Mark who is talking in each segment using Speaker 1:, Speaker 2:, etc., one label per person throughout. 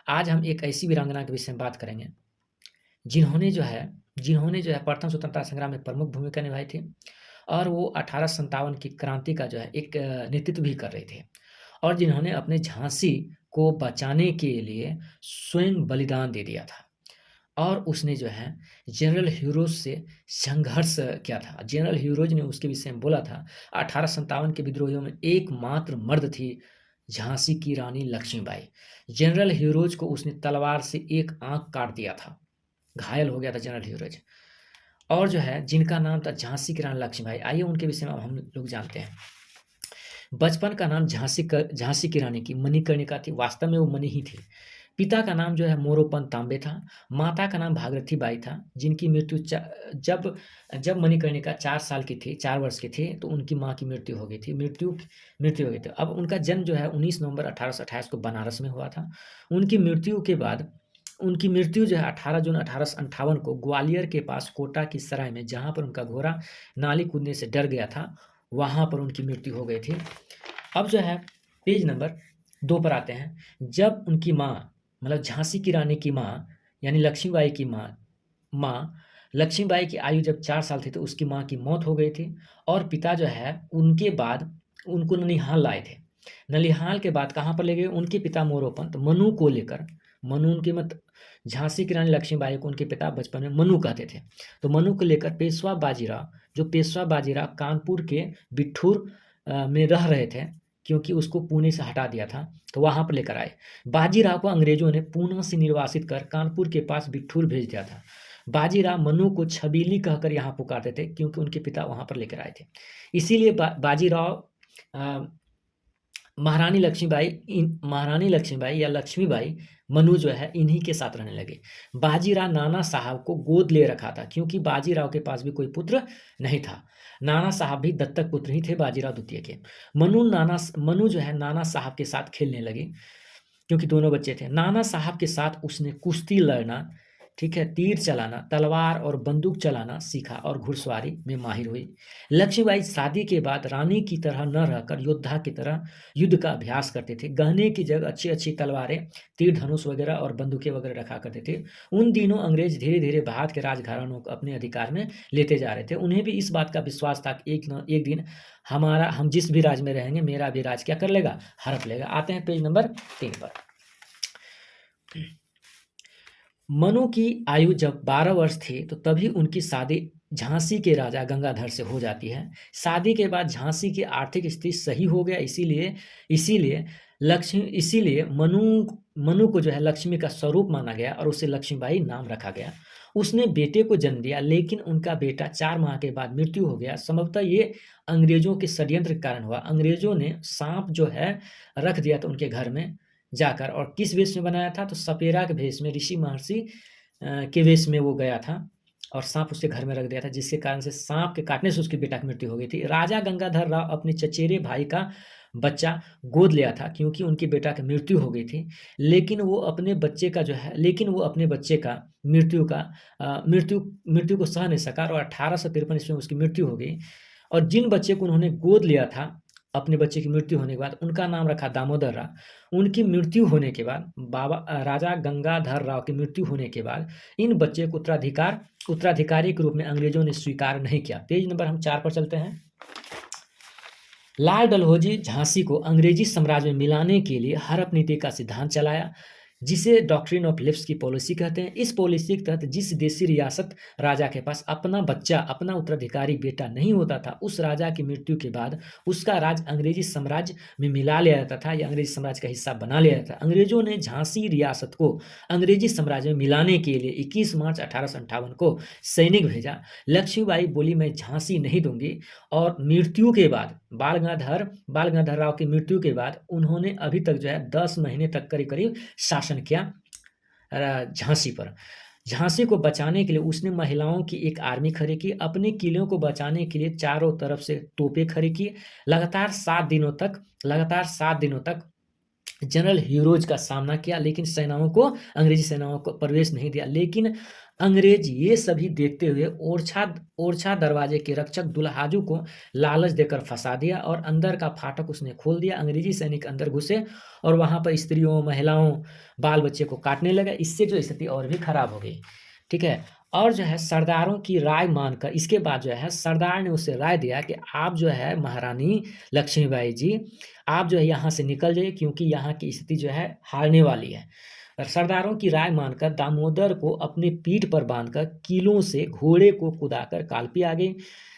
Speaker 1: आज हम एक ऐसी वीरांगना के विषय में बात करेंगे, जिन्होंने जो है प्रथम स्वतंत्रता संग्राम में प्रमुख भूमिका निभाई थी और वो 1857 की क्रांति का जो है एक नेतृत्व भी कर रहे थे और जिन्होंने अपने झांसी को बचाने के लिए स्वयं बलिदान दे दिया था। और उसने जो है जनरल ह्यूरोज से संघर्ष किया था। जनरल ह्यूरोज ने उसके विषय में बोला था, 1857 के विद्रोहियों में एकमात्र मर्द थी झांसी की रानी लक्ष्मीबाई। जनरल ह्यूरोज को उसने तलवार से एक आंख काट दिया था, घायल हो गया था जनरल ह्यूरोज। और जो है जिनका नाम था झांसी की रानी लक्ष्मीबाई, आइए उनके विषय में अब हम लोग जानते हैं। बचपन का नाम झांसी की रानी की मणिकर्णिका थी, वास्तव में वो मणि ही थी। पिता का नाम जो है मोरोपंत तांबे था। माता का नाम भागीरथी बाई था, जिनकी मृत्यु जब जब मणिकर्णिका 4 साल की थी, 4 वर्ष के थे, तो उनकी माँ की मृत्यु हो गई थी। मृत्यु हो गई थी। अब उनका जन्म जो है 19 नवंबर 1828 को बनारस में हुआ था। उनकी मृत्यु जो है 18 जून 1858 को ग्वालियर के पास कोटा की सराय में, जहाँ पर उनका घोड़ा नाली कूदने से डर गया था, वहाँ पर उनकी मृत्यु हो गई थी। अब जो है पेज नंबर 2 पर आते हैं। जब उनकी माँ, मतलब झांसी की रानी की माँ यानी लक्ष्मीबाई की माँ लक्ष्मीबाई की आयु जब 4 साल थी तो उसकी माँ की मौत हो गई थी और पिता जो है उनके बाद उनको ननिहाल लाए थे। ननिहाल के बाद कहाँ पर ले गए? उनके पिता मोरोपंत मनु को लेकर, मनु उनके मत झांसी की रानी लक्ष्मीबाई को उनके पिता बचपन में मनु कहते थे, तो मनु को लेकर पेशवा बाजीराव कानपुर के बिठूर में रह रहे थे, क्योंकि उसको पुणे से हटा दिया था, तो वहाँ पर लेकर आए। बाजीराव को अंग्रेजों ने पूना से निर्वासित कर कानपुर के पास बिठूर भेज दिया था। बाजीराव मनु को छबीली कहकर यहाँ पुकारते थे, क्योंकि उनके पिता वहाँ पर लेकर आए थे। इसीलिए बाजीराव महारानी लक्ष्मीबाई या लक्ष्मीबाई मनु जो है इन्हीं के साथ रहने लगे। बाजीराव नाना साहब को गोद ले रखा था, क्योंकि बाजीराव के पास भी कोई पुत्र नहीं था। नाना साहब भी दत्तक पुत्र ही थे बाजीराव द्वितीय के। मनु जो है नाना साहब के साथ खेलने लगे, क्योंकि दोनों बच्चे थे। नाना साहब के साथ उसने कुश्ती लड़ना, ठीक है, तीर चलाना, तलवार और बंदूक चलाना सीखा और घुड़सवारी में माहिर हुई। लक्ष्मीबाई शादी के बाद रानी की तरह न रहकर योद्धा की तरह युद्ध का अभ्यास करते थे। गहने की जगह अच्छी अच्छी तलवारें, तीर धनुष वगैरह और बंदूकें वगैरह रखा करते थे। उन दिनों अंग्रेज धीरे धीरे भारत के राजघरानों को अपने अधिकार में लेते जा रहे थे। उन्हें भी इस बात का विश्वास था कि एक न एक दिन हम जिस भी राज में रहेंगे, मेरा भी राज क्या कर लेगा? हड़प लेगा। आते हैं पेज नंबर 3 पर। मनु की आयु जब 12 वर्ष थी तो तभी उनकी शादी झांसी के राजा गंगाधर से हो जाती है। शादी के बाद झांसी की आर्थिक स्थिति सही हो गया, इसीलिए मनु को जो है लक्ष्मी का स्वरूप माना गया और उसे लक्ष्मीबाई नाम रखा गया। उसने बेटे को जन्म दिया, लेकिन उनका बेटा 4 माह के बाद मृत्यु हो गया। संभवतः ये अंग्रेजों के षड्यंत्र के कारण हुआ। अंग्रेजों ने सांप जो है रख दिया था उनके घर में जाकर, और किस वेश में बनाया था? तो सपेरा के भेष में, ऋषि महर्षि के वेश में वो गया था और सांप उसके घर में रख दिया था, जिसके कारण से सांप के काटने से उसके बेटा की मृत्यु हो गई थी। राजा गंगाधर राव अपने चचेरे भाई का बच्चा गोद लिया था, क्योंकि उनके बेटा की मृत्यु हो गई थी। लेकिन वो अपने बच्चे का मृत्यु को सह नहीं सका और 1853 ईस्वी में उसकी मृत्यु हो गई। और जिन बच्चे को उन्होंने गोद लिया था अपने बच्चे की मृत्यु होने के बाद, उनका नाम रखा दामोदर राव। उनकी मृत्यु होने के बाद, राजा गंगाधर राव की मृत्यु होने के बाद इन बच्चे को उत्तराधिकारी के रूप में अंग्रेजों ने स्वीकार नहीं किया। पेज नंबर हम 4 पर चलते हैं। लाल डलहौजी झांसी को अंग्रेजी साम्राज्य में मिलाने के लिए हड़प नीति का सिद्धांत चलाया, जिसे डॉक्ट्रिन ऑफ लिप्स की पॉलिसी कहते हैं। इस पॉलिसी के तहत जिस देशी रियासत राजा के पास अपना बच्चा, अपना उत्तराधिकारी बेटा नहीं होता था, उस राजा की मृत्यु के बाद उसका राज अंग्रेजी साम्राज्य में मिला लिया जाता था या अंग्रेजी साम्राज्य का हिस्सा बना लिया जाता था। अंग्रेजों ने झांसी रियासत को अंग्रेजी साम्राज्य में मिलाने के लिए 21 मार्च 1858 को सैनिक भेजा। लक्ष्मीबाई बोली, मैं झांसी नहीं दूंगी, और मृत्यु के बाद बाल गंगाधर राव की मृत्यु के बाद उन्होंने अभी तक जो है 10 महीने तक करीब शासन किया झांसी पर। झांसी को बचाने के लिए उसने महिलाओं की एक आर्मी खड़ी की, अपने किलों को बचाने के लिए चारों तरफ से तोपें खड़ी की। लगातार 7 दिनों तक जनरल ह्यूरोज का सामना किया, लेकिन अंग्रेजी सेनाओं को प्रवेश नहीं दिया। लेकिन अंग्रेज ये सभी देखते हुए ओरछा ओरछा दरवाजे के रक्षक दुल्हाजू को लालच देकर फंसा दिया और अंदर का फाटक उसने खोल दिया। अंग्रेजी सैनिक अंदर घुसे और वहाँ पर स्त्रियों, महिलाओं, बाल बच्चे को काटने लगा। इससे जो स्थिति और भी खराब हो गई। ठीक है? और जो है सरदारों की राय मानकर इसके बाद जो है सरदार ने उसे राय दिया कि आप जो है महारानी लक्ष्मीबाई जी, आप जो है यहाँ से निकल जाइए क्योंकि यहाँ की स्थिति जो है हारने वाली है। सरदारों की राय मानकर दामोदर को अपनी पीठ पर बांधकर कीलों से घोड़े को कुदाकर कालपी आ गई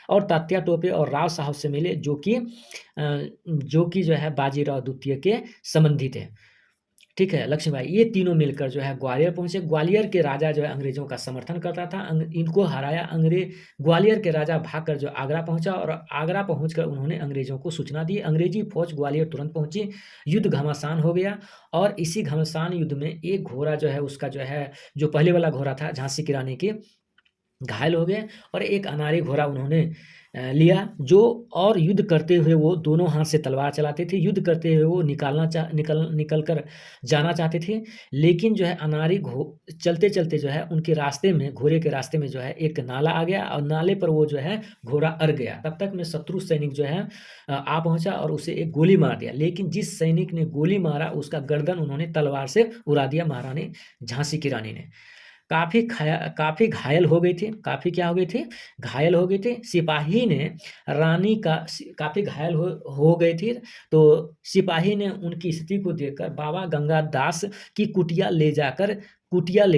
Speaker 1: और तात्या टोपे और राव साहब से मिले जो कि जो है बाजीराव द्वितीय के संबंधी थे। ठीक है, लक्ष्मीबाई ये तीनों मिलकर जो है ग्वालियर पहुँचे। ग्वालियर के राजा जो है अंग्रेज़ों का समर्थन करता था। इनको हराया ग्वालियर के राजा भागकर जो आगरा पहुँचा और आगरा पहुँचकर उन्होंने अंग्रेज़ों को सूचना दी। अंग्रेज़ी फ़ौज ग्वालियर तुरंत पहुँची। युद्ध घमासान हो गया और इसी घमासान युद्ध में एक घोड़ा जो है उसका जो है जो पहले वाला घोड़ा था झाँसी की रानी के घायल हो गए और एक अनारी घोड़ा उन्होंने लिया जो और युद्ध करते हुए वो दोनों हाथ से तलवार चलाते थे। युद्ध करते हुए वो निकल कर जाना चाहते थे, लेकिन जो है अनारी घो चलते-चलते जो है उनके रास्ते में घोड़े के रास्ते में जो है एक नाला आ गया और नाले पर वो जो है घोड़ा अड़ गया। तब तक में शत्रु सैनिक जो है आ पहुँचा और उसे एक गोली मार दिया, लेकिन जिस सैनिक ने गोली मारा उसका गर्दन उन्होंने तलवार से उड़ा दिया महारानी झाँसी की रानी ने। काफ़ी घायल हो गई थी, काफ़ी क्या हो गई थी? घायल हो गई थी। सिपाही ने रानी का काफ़ी घायल हो गई थी, तो सिपाही ने उनकी स्थिति को देखकर बाबा गंगादास की कुटिया ले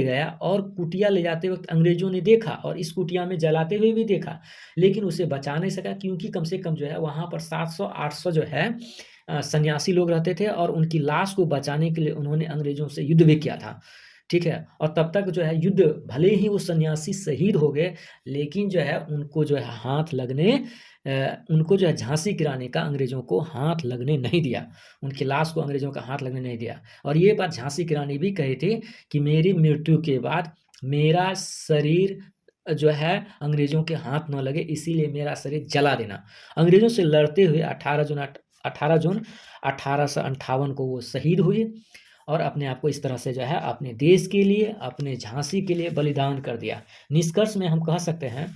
Speaker 1: गया और कुटिया ले जाते वक़्त अंग्रेज़ों ने देखा और इस कुटिया में जलाते हुए भी देखा, लेकिन उसे बचा नहीं सका क्योंकि कम से कम जो है वहाँ पर 700-800 जो है सन्यासी लोग रहते थे और उनकी लाश को बचाने के लिए उन्होंने अंग्रेज़ों से युद्ध भी किया था। ठीक है? और तब तक जो है युद्ध भले ही वो सन्यासी शहीद हो गए, लेकिन जो है उनको जो है झाँसी की रानी का अंग्रेज़ों को हाथ लगने नहीं दिया। उनकी लाश को अंग्रेज़ों का हाथ लगने नहीं दिया। और ये बात झाँसी की रानी भी कही थी कि मेरी मृत्यु के बाद मेरा शरीर जो है अंग्रेज़ों के हाथ ना लगे इसीलिए मेरा शरीर जला देना। अंग्रेज़ों से लड़ते हुए 18 जून 1858 को वो शहीद हुई और अपने आप को इस तरह से जो है अपने देश के लिए, अपने झाँसी के लिए बलिदान कर दिया। निष्कर्ष में हम कह सकते हैं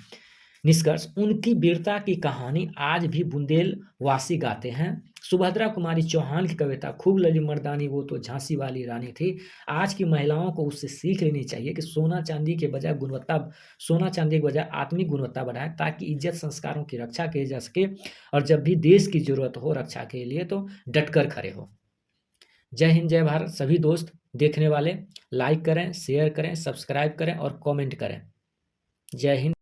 Speaker 1: उनकी वीरता की कहानी आज भी बुंदेलवासी गाते हैं। सुभद्रा कुमारी चौहान की कविता खूब लड़ी मर्दानी वो तो झाँसी वाली रानी थी। आज की महिलाओं को उससे सीख लेनी चाहिए कि सोना चांदी के बजाय आत्मिक गुणवत्ता बढ़ाएँ ताकि इज़्ज़त संस्कारों की रक्षा की जा सके और जब भी देश की ज़रूरत हो रक्षा के लिए तो डट कर खड़े हों। जय हिंद, जय भारत। सभी दोस्त देखने वाले लाइक करें, शेयर करें, सब्सक्राइब करें और कमेंट करें। जय हिंद।